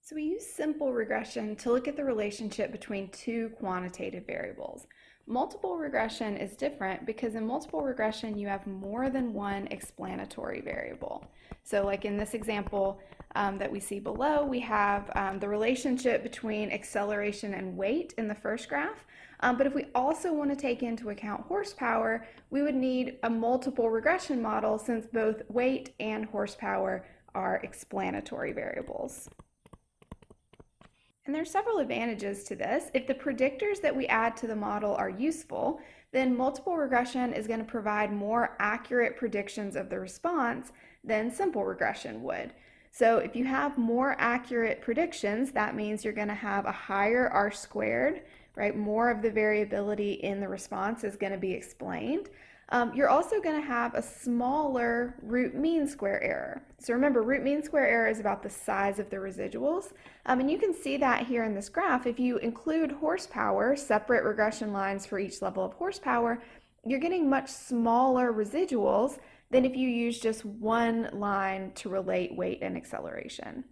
So we use simple regression to look at the relationship between two quantitative variables. Multiple regression is different because in multiple regression you have more than one explanatory variable. So like in this example that we see below, we have the relationship between acceleration and weight in the first graph. But if we also want to take into account horsepower, we would need a multiple regression model since both weight and horsepower are explanatory variables. And there are several advantages to this. If the predictors that we add to the model are useful, then multiple regression is going to provide more accurate predictions of the response than simple regression would. So if you have more accurate predictions, that means you're going to have a higher R squared, right? More of the variability in the response is going to be explained. You're also going to have a smaller root mean square error. So remember, root mean square error is about the size of the residuals. And you can see that here in this graph. If you include horsepower, separate regression lines for each level of horsepower, you're getting much smaller residuals than if you use just one line to relate weight and acceleration.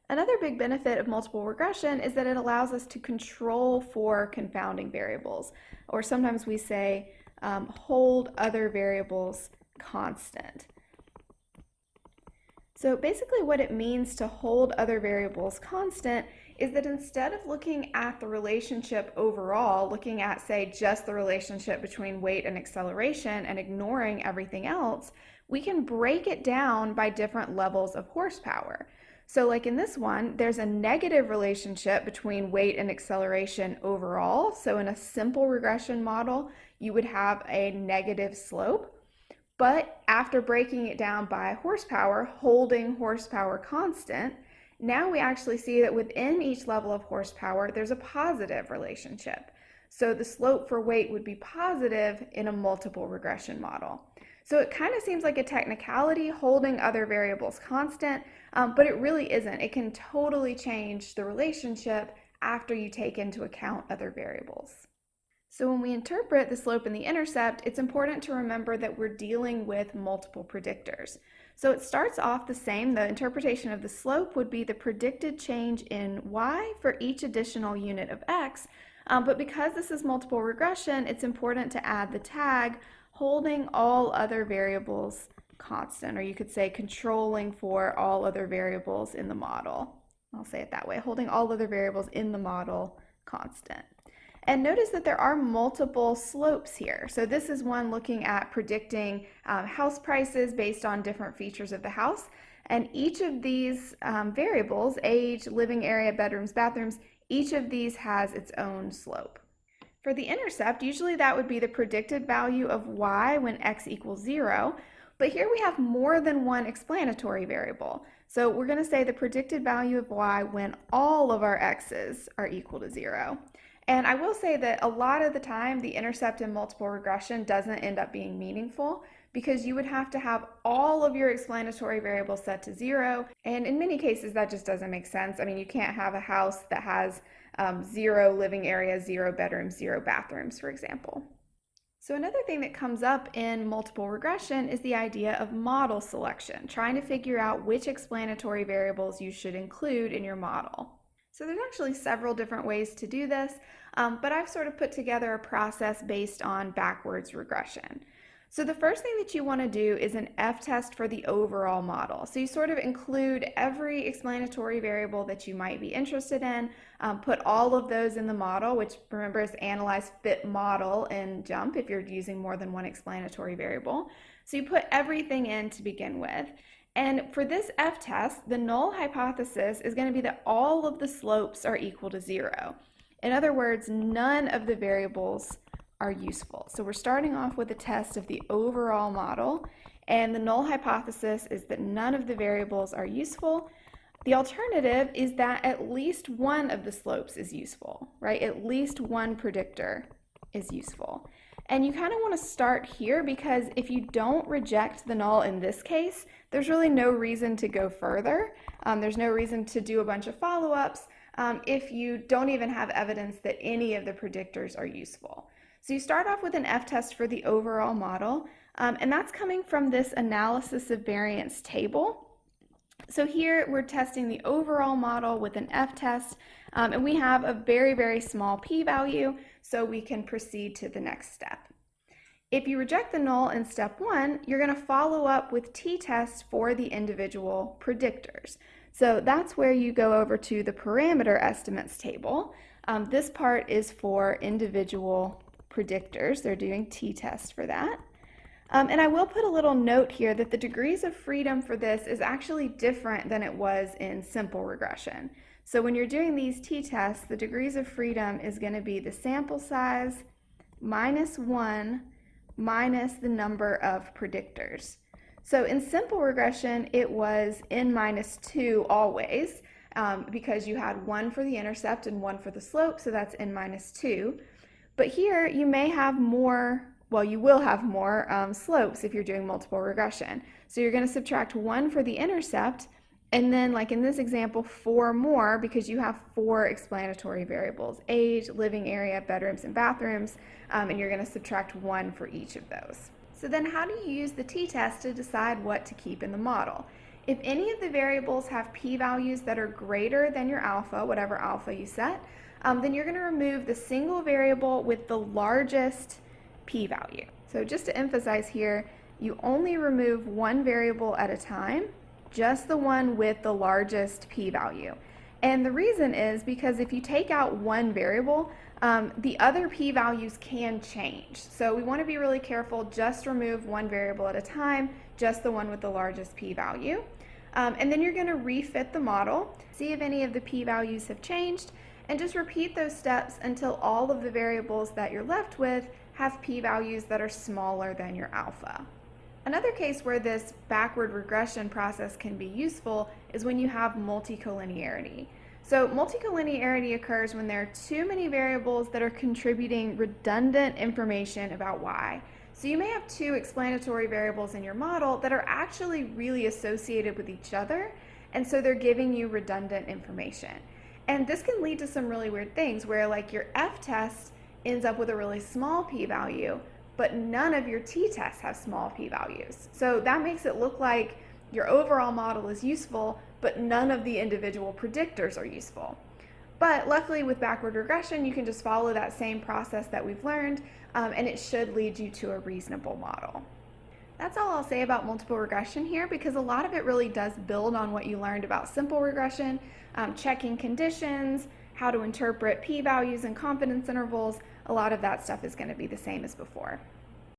Another big benefit of multiple regression is that it allows us to control for confounding variables, or sometimes we say hold other variables constant. So basically what it means to hold other variables constant is that instead of looking at the relationship overall, looking at, say, just the relationship between weight and acceleration and ignoring everything else, we can break it down by different levels of horsepower. So like in this one, there's a negative relationship between weight and acceleration overall. So in a simple regression model, you would have a negative slope. But after breaking it down by horsepower, holding horsepower constant, now we actually see that within each level of horsepower, there's a positive relationship. So the slope for weight would be positive in a multiple regression model. So it kind of seems like a technicality, holding other variables constant, but it really isn't. It can totally change the relationship after you take into account other variables. So when we interpret the slope and the intercept, it's important to remember that we're dealing with multiple predictors. So it starts off the same. The interpretation of the slope would be the predicted change in y for each additional unit of x. But because this is multiple regression, it's important to add the tag holding all other variables constant, or you could say controlling for all other variables in the model. I'll say it that way, holding all other variables in the model constant. And notice that there are multiple slopes here. So this is one looking at predicting house prices based on different features of the house. And each of these variables, age, living area, bedrooms, bathrooms, each of these has its own slope. For the intercept, usually that would be the predicted value of y when x equals 0. But here we have more than one explanatory variable. So we're going to say the predicted value of y when all of our x's are equal to 0. And I will say that a lot of the time, the intercept in multiple regression doesn't end up being meaningful because you would have to have all of your explanatory variables set to 0. And in many cases, that just doesn't make sense. I mean, you can't have a house that has 0 living areas, 0 bedrooms, 0 bathrooms, for example. So another thing that comes up in multiple regression is the idea of model selection, trying to figure out which explanatory variables you should include in your model. So there's actually several different ways to do this, but I've sort of put together a process based on backwards regression. So the first thing that you want to do is an F-test for the overall model. So you sort of include every explanatory variable that you might be interested in, put all of those in the model, which remember is analyze fit model in JUMP if you're using more than one explanatory variable. So you put everything in to begin with. And for this F-test, the null hypothesis is going to be that all of the slopes are equal to 0. In other words, none of the variables are useful. So we're starting off with a test of the overall model, and the null hypothesis is that none of the variables are useful. The alternative is that at least one of the slopes is useful, right? At least one predictor is useful. And you kind of want to start here because if you don't reject the null in this case, there's really no reason to go further. There's no reason to do a bunch of follow-ups if you don't even have evidence that any of the predictors are useful. So you start off with an F-test for the overall model, and that's coming from this analysis of variance table. So here we're testing the overall model with an f-test, and we have a very, very small p-value, so we can proceed to the next step. If you reject the null in step 1, you're going to follow up with t-tests for the individual predictors. So that's where you go over to the parameter estimates table. This part is for individual predictors. They're doing t-tests for that. And I will put a little note here that the degrees of freedom for this is actually different than it was in simple regression. So when you're doing these t-tests, the degrees of freedom is going to be the sample size minus 1 minus the number of predictors. So in simple regression, it was n minus 2 always, because you had 1 for the intercept and 1 for the slope, so that's n minus 2. But here you may have more, well, you will have more slopes if you're doing multiple regression. So you're going to subtract 1 for the intercept, and then, like in this example, 4 more because you have 4 explanatory variables: age, living area, bedrooms, and bathrooms, and you're going to subtract 1 for each of those. So then how do you use the t-test to decide what to keep in the model? If any of the variables have p-values that are greater than your alpha, whatever alpha you set, then you're going to remove the single variable with the largest p-value. So just to emphasize here, you only remove one variable at a time, just the one with the largest p-value. And the reason is because if you take out one variable, the other p-values can change. So we want to be really careful, just remove one variable at a time, just the one with the largest p-value. And then you're going to refit the model, see if any of the p-values have changed, and just repeat those steps until all of the variables that you're left with have p-values that are smaller than your alpha. Another case where this backward regression process can be useful is when you have multicollinearity. So multicollinearity occurs when there are too many variables that are contributing redundant information about y. So you may have 2 explanatory variables in your model that are actually really associated with each other, and so they're giving you redundant information. And this can lead to some really weird things where, like, your f-test ends up with a really small p-value, but none of your t-tests have small p-values. So that makes it look like your overall model is useful, but none of the individual predictors are useful. But luckily with backward regression, you can just follow that same process that we've learned, and it should lead you to a reasonable model. That's all I'll say about multiple regression here, because a lot of it really does build on what you learned about simple regression, checking conditions, how to interpret p-values and confidence intervals. A lot of that stuff is going to be the same as before.